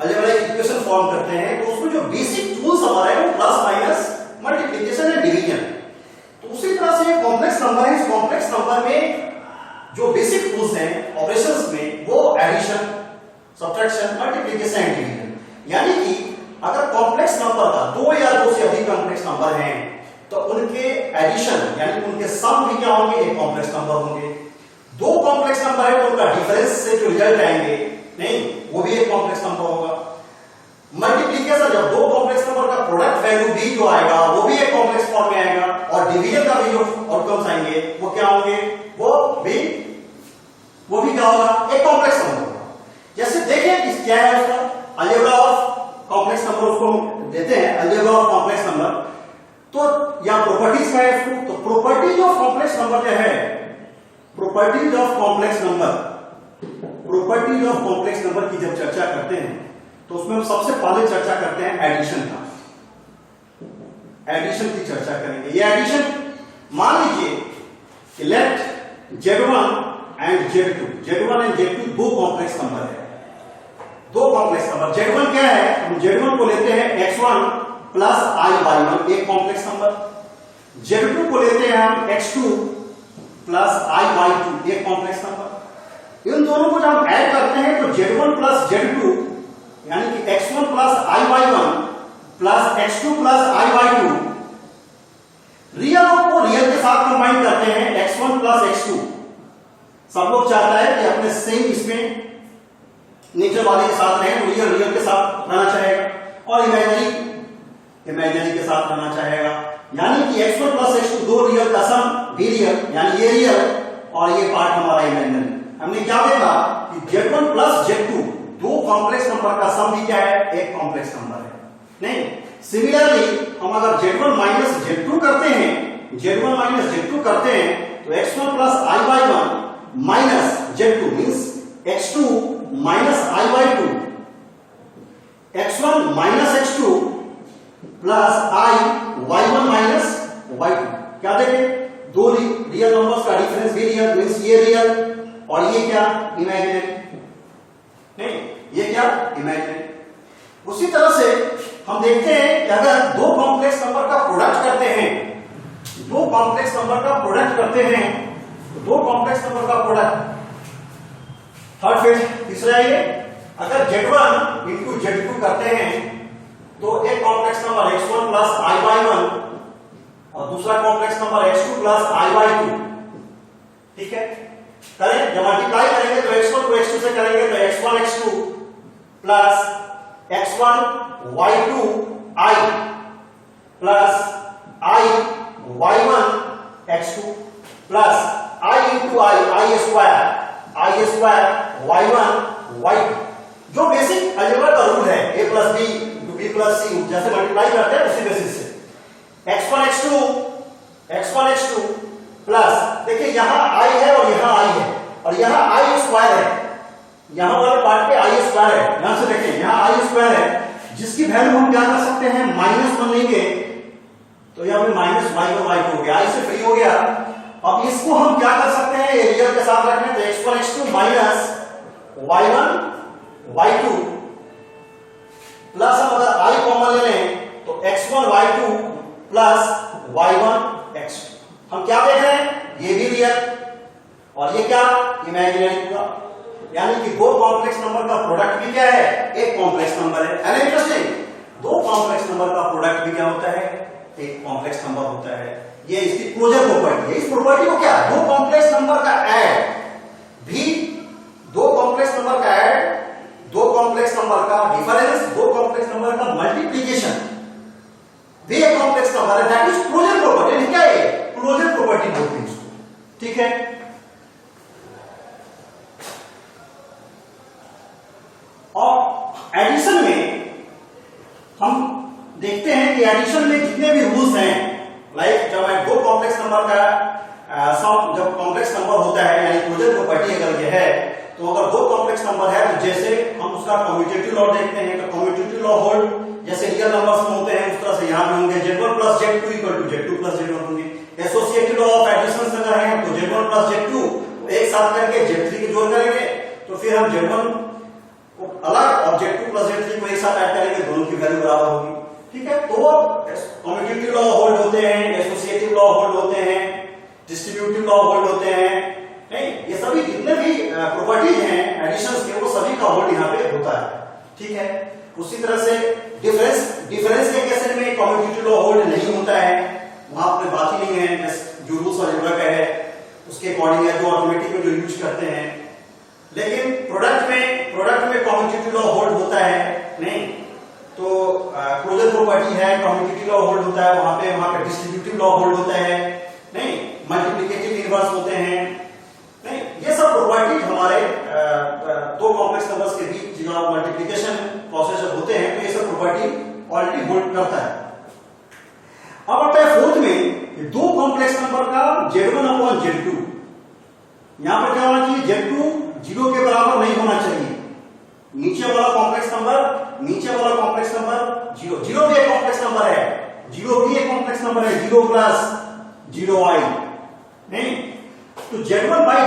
अलजेब्राइक इक्वेशन फॉर्म करते हैं, तो उसमें जो बेसिक टूल्स हमारे हैं वो plus, minus, multiplication and division. तो उसी तरह से ये कॉम्प्लेक्स नंबर है, इस कॉम्प्लेक्स नंबर में जो बेसिक टूल्स हैं ऑपरेशंस में वो addition, subtraction, multiplication and division. यानी कि अगर कॉम्प्लेक्स नंबर का 2 या 2 से अधिक कॉम्प्लेक्स नंबर हैं तो उनके एडिशन यानी उनके सम भी क्या होंगे, एक कॉम्प्लेक्स नंबर होंगे। 2 कॉम्प्लेक्स नंबर है तो उनका डिफरेंस से जो रिजल्ट आएंगे, नहीं वो भी एक कॉम्प्लेक्स नंबर होगा। मल्टीप्लिकेशन जब 2 कॉम्प्लेक्स नंबर का प्रोडक्ट वैल्यू भी जो आएगा वो भी एक कॉम्प्लेक्स फॉर्म में आएगा, और डिवीजन का भी जो आउटकम्स आएंगे वो क्या होंगे, वो भी क्या होगा, एक कॉम्प्लेक्स नंबर होगा। जैसे देखें कि क्या है उसका अलजेब्रा ऑफ कॉम्प्लेक्स नंबर, उसको देते हैं अलजेब्रा ऑफ कॉम्प्लेक्स नंबर। तो या प्रॉपर्टीज क्या है उसको, तो प्रॉपर्टीज ऑफ कॉम्प्लेक्स नंबर क्या है, properties of complex number, properties of complex number की जब चर्चा करते हैं तो उसमें हम सबसे पहले चर्चा करते हैं एडिशन का। एडिशन की चर्चा करेंगे। ये एडिशन मान लीजिए कि late Z1 and Z2, Z1 and Z2 दो कॉम्प्लेक्स नंबर है, दो कॉम्प्लेक्स नंबर। Z1 क्या है, हम Z1 को लेते हैं x1 प्लस iy1 एक कॉम्प्लेक्स नंबर, Z2 को लेते हैं हम x2 प्लस iy2 एक कॉम्प्लेक्स नंबर। इन दोनों को जब हम ऐड करते हैं तो Z1 प्लस Z2 यानी कि x1 plus iy1 plus x2 plus iy2, real को रियल के साथ कंबाइन करते हैं x1 प्लस x2। सब लोग चाहता है कि अपने सेम इसमें नेचर वाले के साथ रहें, रियल रियल के साथ रहना चाहेगा, और इमेजिनरी इमेजिनरी के साथ रहना चाहेगा। यानी कि x1 प्लस x2 दो रियल का सम भी रियल, यानी ये रियल और ये पार्ट हमारा इमेजिनरी। हमने क्या देखा कि Z1 प्लस Z2 दो कॉम्प्लेक्स नंबर का सम भी क्या है, एक कॉम्प्लेक्स नंबर है। नहीं, सिमिलरली हम अगर Z1 माइनस Z2 करते हैं, Z1 माइनस Z2 करते हैं तो X1 plus I/1 minus Z2 means X2 minus I/2, X1 minus X2 plus I/Y1 minus Y2। क्या देखें, दो रियल नंबर्स का डिफरेंस भी रियल मींस ये रियल और ये क्या, इमेजिनरी। नहीं, ये क्या, इमेजिनरी। उसी तरह से हम देखते हैं कि अगर दो कॉम्प्लेक्स नंबर का प्रोडक्ट करते हैं, दो कॉम्प्लेक्स नंबर का प्रोडक्ट करते हैं, तो दो कॉम्प्लेक्स नंबर का प्रोडक्ट थर्ड फेज तीसरा ये, अगर Z1 इंटू Z2 करते हैं तो एक complex number X1 plus I/1 और दूसरा complex number X2 plus I/2। ठीक है, करें, जब मल्टीप्लाई करेंगे तो X1 को X2 से करेंगे तो X1 X2 plus X1 Y2 I plus I/Y1 X2 plus I into I square Y1 Y2। जो बेसिक अलजेब्रा का रूल है A plus B into B plus C, जैसे मल्टीप्लाई करते हैं उसी बेसिस से X1 X2 प्लस, देखिए यहां I है और यहां I है और यहां I स्क्वायर है, यहां वाले पार्ट पे I स्क्वायर है। यहां से देखिए यहां I स्क्वायर है, जिसकी वैल्यू हम क्या कर सकते हैं, -1 लेंगे तो यहां पे -Y1 Y2 हो गया, I से फ्री हो गया। अब इसको हम क्या कर सकते हैं, ये रियल के साथ रखने तो X1 X2 minus Y1 Y2 plus हम अगर I कॉमन ले लें तो X1 Y2 plus Y1 X2। हम क्या देख रहे हैं, ये भी रियल और ये क्या, इमेजिनरी पूरा। यानी कि दो कॉम्प्लेक्स नंबर का प्रोडक्ट भी क्या है, एक कॉम्प्लेक्स नंबर है। है ना इंटरेस्टिंग, दो कॉम्प्लेक्स नंबर का प्रोडक्ट भी क्या होता है, एक कॉम्प्लेक्स नंबर होता है। ये इसकी क्लोजर प्रॉपर्टी है। इस प्रॉपर्टी को क्या, दो कॉम्प्लेक्स नंबर का ऐड भी, दो कॉम्प्लेक्स नंबर का ऐड, दो कॉम्प्लेक्स नंबर का डिफरेंस, दो कॉम्प्लेक्स नंबर का मल्टीप्लीकेशन भी एक कॉम्प्लेक्स नंबर है। That is closure property. क्या है, क्लोजर प्रॉपर्टी बोलते हैं इसको। ठीक है, और एडिशन में हम देखते हैं कि एडिशन में जितने भी रूल्स हैं, लाइक जब दो कॉम्प्लेक्स नंबर का सम, जब कॉम्प्लेक्स नंबर होता है यानी क्लोजर प्रॉपर्टी अगर यह है, तो अगर दो कॉम्प्लेक्स नंबर है तो जैसे हम उसका कम्यूटेटिव लॉ देखते हैं तो कम्यूटेटिव लॉ होल्ड जैसे रियल नंबर्स में होते हैं उस तरह से यहां भी होंगे। Z1 plus Z2 equal to Z2 plus Z1 होंगे। एसोसिएटिव लॉ ऑफ एडिशन से अगर है तो Z1 प्लस Z2 एक साथ करके Z3 के जोड़ करेंगे तो फिर हम Z1 को अलग और Z2 प्लस Z3 को एक साथ ऐड करेंगे, दोनों की वैल्यू बराबर होगी। ठीक है, तो कम्यूटेटिव लॉ होल्ड होते हैं, एसोसिएटिव लॉ होल्ड होते हैं, डिस्ट्रीब्यूटिव लॉ होल्ड होते हैं। नहीं, ये सभी जितने भी प्रॉपर्टीज हैं एडिशंस के, वो सभी का होल्ड यहाँ पे होता है। ठीक है, उसी तरह से डिफरेंस के केस में कम्यूटेटिव लॉ होल्ड नहीं होता है, वहां पे बात ही नहीं है। जो रूल्स अलजेब्रा का है उसके अकॉर्डिंग है, जो ऑटोमेटिक में जो यूज करते हैं। लेकिन प्रोडक्ट में कम्यूटेटिव लॉ होल्ड होता है नहीं, तो क्लोजर प्रॉपर्टी है, कम्यूटेटिव लॉ होल्ड होता है, वहां पे डिस्ट्रीब्यूटिव लॉ होल्ड होता है नहीं, मल्टीप्लिकेटिव इनवर्स होते हैं नहीं। ये सब प्रॉपर्टीज हमारे दो कॉम्प्लेक्स नंबर्स के बीच जो मल्टीप्लिकेशन प्रोसेस होते हैं, तो ये सब प्रॉपर्टी ऑलरेडी होल्ड करता है। अब आता है फोर्थ में, दो कॉम्प्लेक्स नंबर का Z1 अपॉन Z2। यहां पर क्या होना चाहिए, Z2 0 के बराबर नहीं होना चाहिए। नीचे वाला कॉम्प्लेक्स नंबर 0 भी एक कॉम्प्लेक्स नंबर है, 0 भी एक कॉम्प्लेक्स नंबर है, 0 प्लस 0i नहीं। तो Z1 by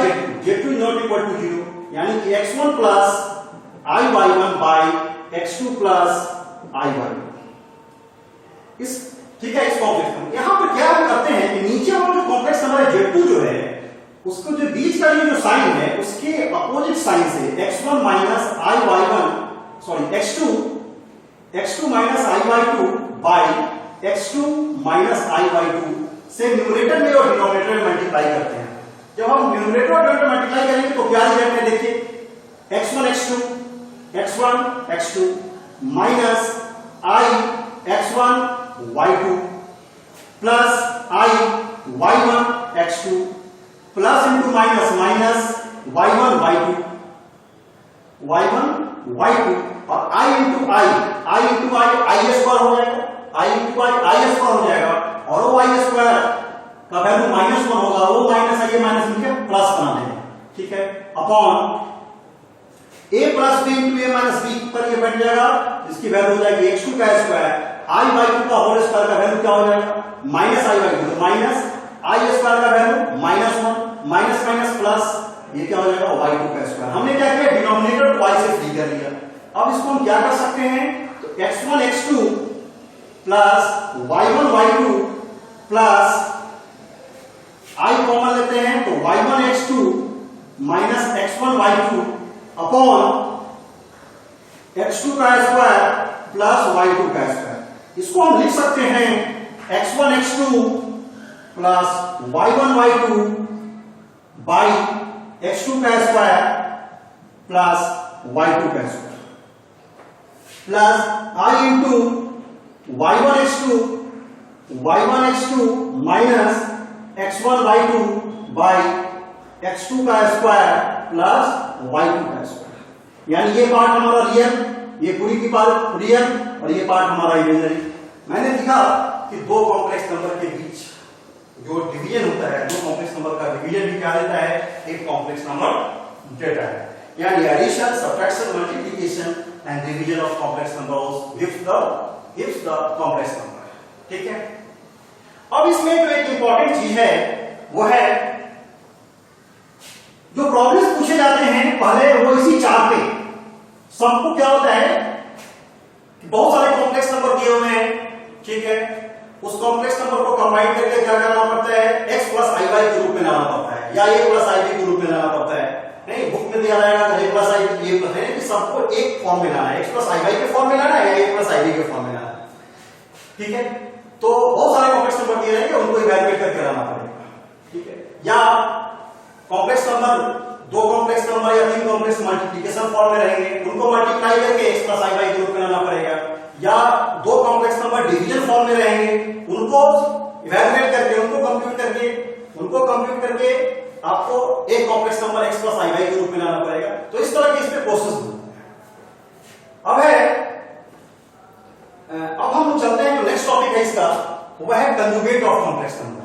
Z2 is not equal to 0, यानी कि X1 plus I/Y1 by X2 plus I/Y1। इस ठीक है, इस कॉम्प्लेक्स नंबर यहां पर क्या हम करते हैं कि नीचे वाला जो कॉम्प्लेक्स नंबर है Z2 जो है, उसको जो बीच का ये जो साइन है उसके अपोजिट साइन से X1 minus I/Y1 sorry X2 minus I/Y2 by X2 minus I/Y2 से न्यूमरेटर में और डिनोमिनेटर में मल्टीप्लाई करते हैं। जब हम न्यूमरेटर और डिनोमिनेटर मल्टीप्लाई करेंगे तो क्या रिजल्ट है, देखिए X1 X2 minus I X1 Y2 plus I Y1 X2 plus into minus y1 y2 और i इंटू आई स्क्वायर हो जाएगा, i स्क्वायर हो जाएगा और वो i स्क्वायर का वैल्यू -1 होगा, वो माइनस है, ये माइनस मिलकर प्लस बना देंगे, ठीक है, upon a plus b into a minus b पर ये बैठ जाएगा, इसकी वैल्यू हो जाएगी x2 का स्क्वायर, i बाई 2 का होल स्क्वायर का वैल्यू क्या हो जाएगा minus i by 2, minus i square का वैल्यू -1 माइनस माइनस प्लस ये क्या हो जाएगा y2 का स्क्वायर। हमने क्या किया, डिनोमिनेटर को y से फ्री कर लिया। अब इसको हम क्या कर सकते हैं, तो x1 x2 plus y1 y2 plus i common लेते हैं तो y1 x2 minus x1 y2 upon x2 का स्क्वायर प्लस y2 का स्क्वायर। इसको हम लिख सकते हैं x1 x2 plus y1 y2 by x2 का स्क्वायर प्लस y2 का square plus i into y1 x2 minus x1 y2 by x2 का स्क्वायर प्लस y2 का स्क्वायर। यानी ये पार्ट हमारा रियल, ये पूरी की पार्ट रियल और ये पार्ट हमारा इमेजिनरी। मैंने लिखा कि दो कॉम्प्लेक्स नंबर के बीच जो डिवीजन होता है, दो कॉम्प्लेक्स नंबर का डिवीजन भी क्या देता है, एक कॉम्प्लेक्स नंबर देता है। यानी addition, subtraction, multiplication and division of complex numbers gives the complex number, ठीक है। अब इसमें जो एक इंपॉर्टेंट चीज है वो है जो प्रॉब्लम्स पूछे जाते हैं पहले वो इसी चार्ट पे सबको क्या होता है, बहुत सारे कॉम्प्लेक्स नंबर दिए हुए हैं, ठीक है, उस कॉम्प्लेक्स नंबर को कंबाइन करके क्या करना पड़ता है, x प्लस आई वाई के रूप में लाना पड़ता है या a प्लस आई बी के रूप में लाना पड़ता है। नहीं, बुक में दिया जाएगा a प्लस आई बी, ये है कि सबको एक फॉर्म में लाना है, x प्लस आई वाई के फॉर्म में लाना है या a प्लस आई बी के फॉर्म में लाना है, ठीक है। तो बहुत सारे कॉम्प्लेक्स नंबर दिए रहेंगे, उनको इवैल्यूएट करके लाना पड़ेगा, ठीक है। या कॉम्प्लेक्स नंबर, दो कॉम्प्लेक्स नंबर या तीन कॉम्प्लेक्स मल्टीप्लिकेशन फॉर्म में रहेंगे, उनको मल्टीप्लाई करके x प्लस आई वाई के रूप में लाना पड़ेगा। या दो कॉम्प्लेक्स नंबर डिवीजन फॉर्म में रहेंगे, उनको इवैल्यूएट करके, उनको कंप्यूट करके आपको एक complex number x plus i Y के रूप में लाना पड़ेगा। तो इस तरह के इसमें प्रोसेस होता है। अब हम चलते हैं, जो नेक्स्ट टॉपिक है इसका वह है conjugate of complex number.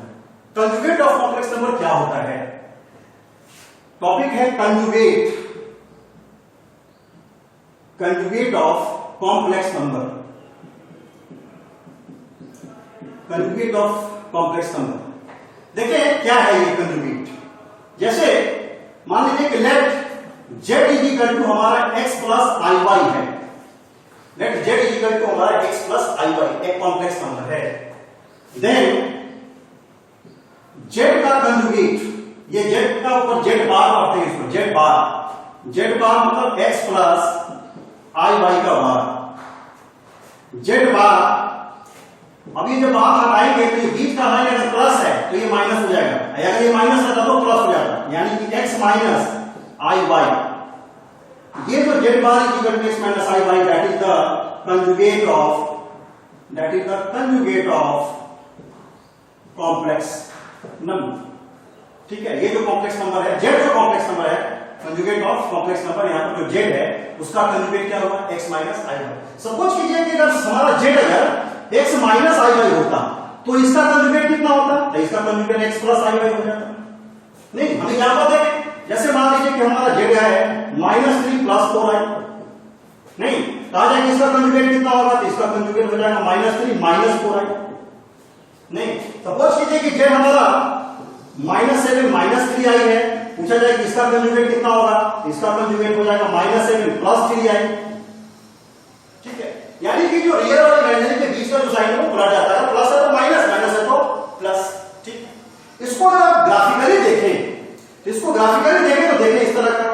Conjugate of complex number क्या होता है, टॉपिक है conjugate of complex number. Conjugate of complex number देखिए क्या है ये कंजुगेट। जैसे मान लीजिए कि let z is equal to हमारा x प्लस आई वाई है, let z is equal to हमारा x प्लस आई वाई एक कॉम्प्लेक्स नंबर है। देन z का कंजुगेट, ये z का ऊपर z बार रखते हैं, इसको z बार मतलब x प्लस आई वाई का बार, z बार। अब ये जब बार हटाएंगे तो ये बीच का हमारे अगर प्लस है तो ये माइनस हो जाएगा, अगर ये माइनस है तो प्लस हो जाएगा, यानी कि x माइनस आई वाई। ये जो z bar is equal to x minus i y, that is the conjugate of complex number, ठीक है। ये जो कॉम्प्लेक्स नंबर है, z जो कॉम्प्लेक्स नंबर है, कंजुगेट ऑफ कॉम्प्लेक्स नंबर, यहां पर जो z है उसका कंजुगेट क्या होगा, x minus i Y. Suppose कीजिए कि अगर हमारा z अगर x माइनस आई वाई होता तो इसका कंजुगेट कितना होता, तो इसका conjugate x plus i y हो जाता। नहीं, हमें यहां पर देखें, जैसे मान लीजिए कि हमारा z है -3 प्लस 4i, नहीं कहा जाए कि इसका कंजुगेट कितना होगा, तो इसका कंजुगेट हो जाएगा -3 माइनस 4i। नहीं, सपोज कीजिए कि z हमारा -7 माइनस 3i है, पूछा जाए कि इसका कंजुगेट कितना होगा, इसका कंजुगेट हो जाएगा -7 प्लस 3i, ठीक है। यानी कि जो रियल और इमेजिनरी के बीच का जो साइन है वो पलट जाता है, प्लस है तो माइनस, माइनस है तो प्लस, ठीक है। इसको अगर आप ग्राफिकली देखें तो इस तरह का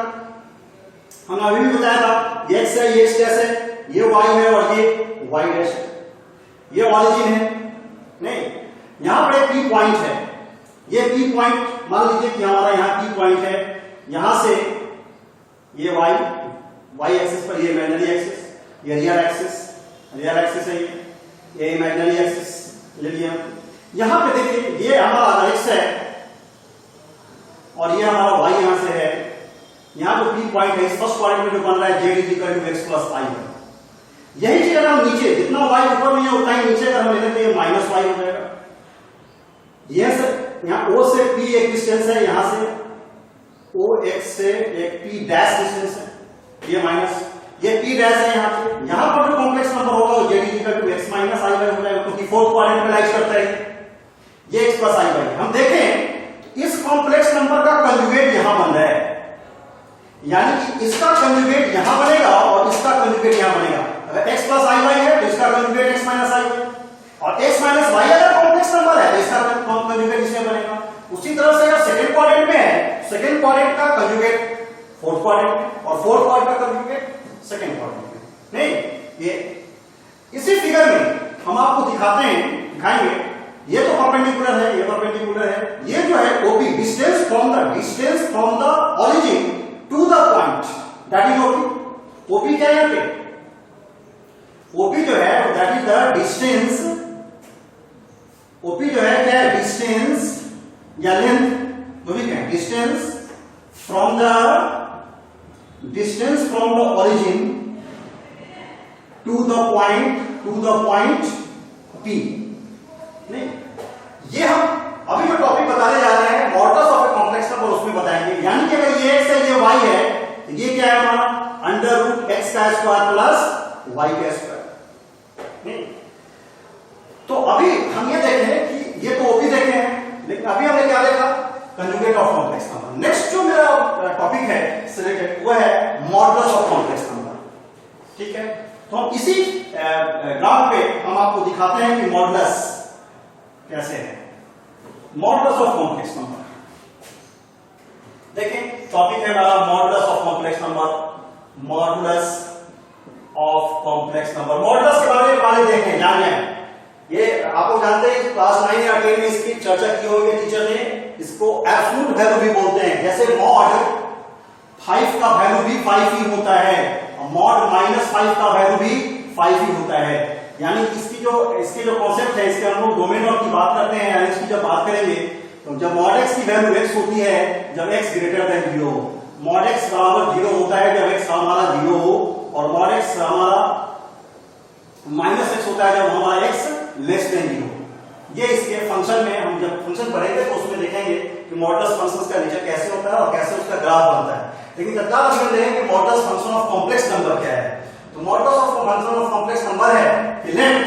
हमने अभी भी बताया था, ये x है, ये x डैश है, ये y है और ये y डैश है, ये ऑरिजिन है। नहीं, यहां पर एक P पॉइंट है, ये P पॉइंट मान लीजिए कि हमारा यहां P पॉइंट है, यहां से ये y एक्सिस पर ये इमेजिनरी एक्सिस, ये रियल एक्सिस है, ये इमेजिनरी एक्सिस ले लिया। यहां पे देखिए ये हमारा x है और ये हमारा y यहां से है, यहां जो पी पॉइंट है, इस फर्स्ट पॉइंट में जो बन रहा है z is equal to x plus i है। यही चीज अगर हम नीचे जितना वाई ऊपर में है उतना ही नीचे अगर हम लेते हैं माइनस वाई हो जाएगा। यह सर यहां ओ से पी एक डिस्टेंस है, यहां से ओ एक्स से एक पी डैश डिस्टेंस है, ये माइनस, ये पी डैश है यहां से। यहां पर जो कॉम्प्लेक्स नंबर होगा वो z is equal to x minus i y हो जाएगा, क्योंकि फोर्थ क्वाड्रेंट में लाइज करता है ये एक्स प्लस आई वाई। हम देखें इस कॉम्प्लेक्स नंबर का कंजुगेट यहां बन रहा है, यानी कि इसका कंजुगेट यहां बनेगा और इसका कंजुगेट यहां बनेगा। अगर x प्लस आई वाई है तो इसका conjugate x minus i Y, और x माइनस वाई अगर कॉम्प्लेक्स नंबर है तो इसका कंजुगेट इसमें बनेगा। उसी तरह से अगर सेकंड क्वाड्रेंट में है, सेकंड क्वाड्रेंट का कंजुगेट फोर्थ क्वाड्रेंट में, और फोर्थ क्वाड्रेंट का कंजुगेट सेकंड क्वाड्रेंट में। नहीं, ये इसी फिगर में हम आपको दिखाएंगे, ये तो परपेंडिकुलर है, ये परपेंडिकुलर है, ये जो है OP distance from the origin to the point, that is OP. OP क्या है यहां पे? ओपी जो है that is the distance, OP जो है क्या है? डिस्टेंस या लेंथ, जो भी कहें, distance from the origin to the point P। नहीं, ये हम अभी जो टॉपिक बताने जा रहे हैं modulus of a complex number, उसमें बताएंगे। यानी कि अगर ये x है ये y है तो ये क्या है हमारा? अंडर रूट एक्स का स्क्वायर प्लस वाई का स्क्वायर। नहीं, तो अभी हम ये देखें कि ये तो ओपी देखे हैं, लेकिन अभी हमने क्या देखा? Conjugate of complex number. Next जो मेरा टॉपिक है रिलेटेड वो है मॉडुलस ऑफ कॉम्प्लेक्स नंबर। ठीक है, तो हम इसी ग्राफ पे हम आपको दिखाते हैं कि मॉडुलस कैसे है, मॉडुलस ऑफ कॉम्प्लेक्स नंबर। देखें टॉपिक है हमारा modulus of complex number, modulus of complex number. Modulus के बारे में पहले देखें, जान जाए। ये आपको जानते हैं क्लास 9 या 10 में इसकी चर्चा की होगी टीचर ने, इसको एब्सोल्यूट वैल्यू भी बोलते हैं। जैसे मॉड 5 का वैल्यू भी 5 ही होता है, और मॉड -5 का वैल्यू भी 5 ही होता है। यानी इसके जो कॉन्सेप्ट है, इसके हम लोग डोमेन ऑफ की बात करते हैं, यानी इसकी जब बात करेंगे तो जब मॉड x की वैल्यू x होती है जब x greater than 0, mod x बराबर 0 होता है जब x हमारा 0 हो, और मॉड x हमारा -x होता है जब हमारा x लेस देन 0। ये इसके फंक्शन में हम जब फंक्शन पढ़ेंगे तो उसमें देखेंगे कि मॉडुलस फंक्शंस का नेचर कैसे होता है और कैसे उसका ग्राफ बनता है। लेकिन तत्काल हम देखेंगे कि modulus function of complex number क्या है। तो modulus of function of complex number है कि लेट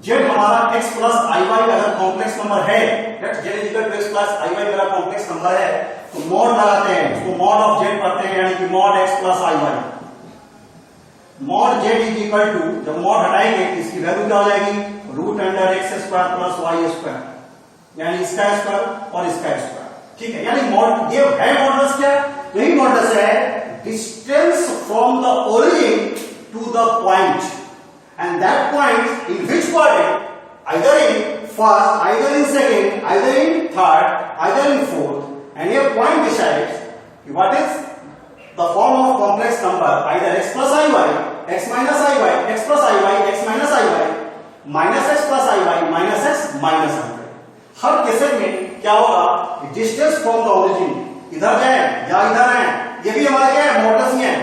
z हमारा x प्लस आई वाई अगर कॉम्प्लेक्स नंबर है, let z is equal to x plus i y अगर कॉम्प्लेक्स नंबर है तो मॉड लगाते हैं, उसको मॉड ऑफ z पढ़ते हैं, यानी कि mod x plus i y. Mod z is equal to, जब मॉड हटाएंगे तो इसकी वैल्यू क्या हो जाएगी? Root under x square plus y square, यानी इसका स्क्वायर और इसका स्क्वायर। ठीक है, यानी मॉड ये है मॉडुलस क्या? यही मॉडुलस है distance from the origin to the point, and that point in which quadrant, either in first, either in second, either in third, either in fourth, and your point decides what is the form of complex number, either x plus iy, x minus iy, x plus iy, x minus iy, minus x plus iy, minus x minus iy। Her cases में क्या होगा? डिस्टेंस फ्रॉम द ओरिजिन, इधर जाए या इधर आए, ये भी हमारा क्या है? मॉडुलस ही है,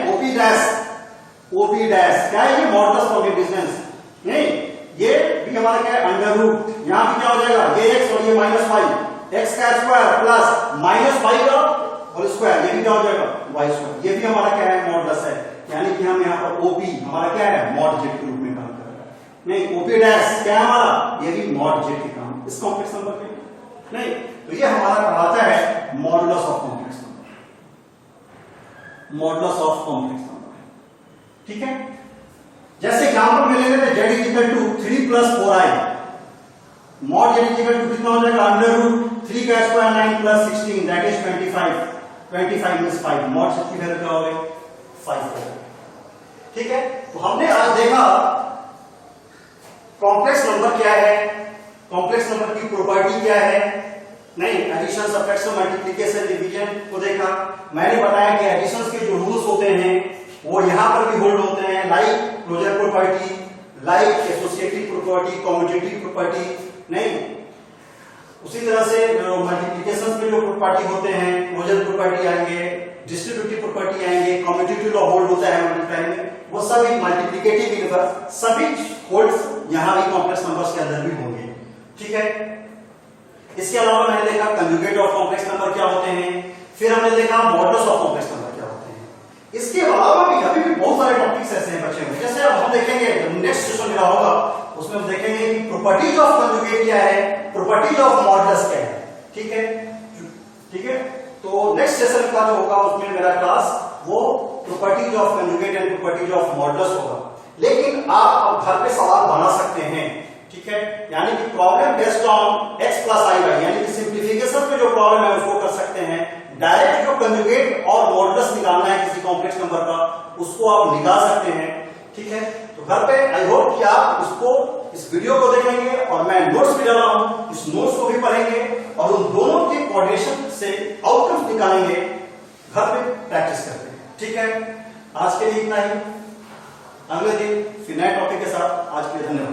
ओपी डैश क्या है? ये मॉडुलस ऑफ डिस्टेंस। नहीं, ये भी हमारा क्या है? अंडर रूट, यहां भी क्या हो जाएगा? ये x और ये -y, x का स्क्वायर प्लस -y का होल स्क्वायर, ये भी क्या हो जाएगा? y square. ये भी हमारा क्या है? मॉडुलस है, यानी कि हम यहां पर OP हमारा क्या है? मॉड z के रूप में काम कर रहा है। नहीं, OP डैश क्या है हमारा? ये भी मॉड z के काम इस कॉम्प्लेक्स नंबर के। नहीं, तो ये हमारा कहलाता है modulus of complex number, modulus of complex number. ठीक है, जैसे एग्जांपल में लेंगे तो z is equal to 3 plus 4i, mod z is equal to कितना हो जाएगा? अंडर रूट 3 का square 9 plus 16 that is 25, 25 means 5, mod z की वैल्यू क्या हो गई? 5 हो गई। ठीक है, तो हमने आज देखा कॉम्प्लेक्स नंबर क्या है, कॉम्प्लेक्स नंबर की प्रॉपर्टी क्या है। नहीं, एडिशन, सब्ट्रैक्शन, मल्टीप्लिकेशन, डिवीजन को देखा। मैंने बताया कि एडिशन के जो रूल्स होते हैं वो यहां पर भी होल्ड होते हैं, like closure property, like associative property, commutative property. नहीं, उसी तरह से मल्टीप्लिकेशन में जो प्रॉपर्टी होते हैं, क्लोजर प्रॉपर्टी आएंगे, डिस्ट्रीब्यूटिव प्रॉपर्टी आएंगे, कम्यूटेटिव लॉ होल्ड होता है मल्टीप्लाई में, वो सभी मल्टीप्लिकेटिव यूनिवर्स सभी होल्ड्स यहां भी कॉम्प्लेक्स नंबर्स के अंदर भी होंगे। ठीक है, इसके अलावा मैंने देखा कंजुगेट ऑफ कॉम्प्लेक्स नंबर क्या होते हैं, फिर हमने देखा मॉडुलस ऑफ कॉम्प्लेक्स नंबर क्या होते हैं। इसके अलावा भी अभी भी बहुत सारे टॉपिक्स ऐसे हैं बच्चे में, जैसे अब हम देखेंगे नेक्स्ट सेशन मेरा होगा उसमें हम देखेंगे कि प्रॉपर्टीज ऑफ कंजुगेट क्या है, प्रॉपर्टीज ऑफ मॉडुलस क्या है। ठीक है, ठीक है, तो नेक्स्ट सेशन का जो होगा उसमें मेरा क्लास वो properties of conjugate and properties of modulus होगा। लेकिन आप अब घर पे सवाल बना सकते हैं, ठीक है, यानी कि problem based on x plus i y, यानी कि सिंप्लीफिकेशन में जो प्रॉब्लम है उसको कर सकते हैं। डायरेक्ट जो कंजुगेट और मॉडुलस निकालना है किसी कॉम्प्लेक्स नंबर का उसको आप निकाल सकते हैं। ठीक है, तो घर पे आई होप कि आप उसको इस वीडियो को देखेंगे और मैं नोट्स भी डाला हूं, इस नोट्स को भी पढ़ेंगे और उन दोनों के कोऑर्डिनेशन से आउटकम्स निकालेंगे, घर पे प्रैक्टिस करते हैं। ठीक है, आज के लिए इतना ही, अगले दिन फिर नए टॉपिक के साथ। आज के लिए धन्यवाद।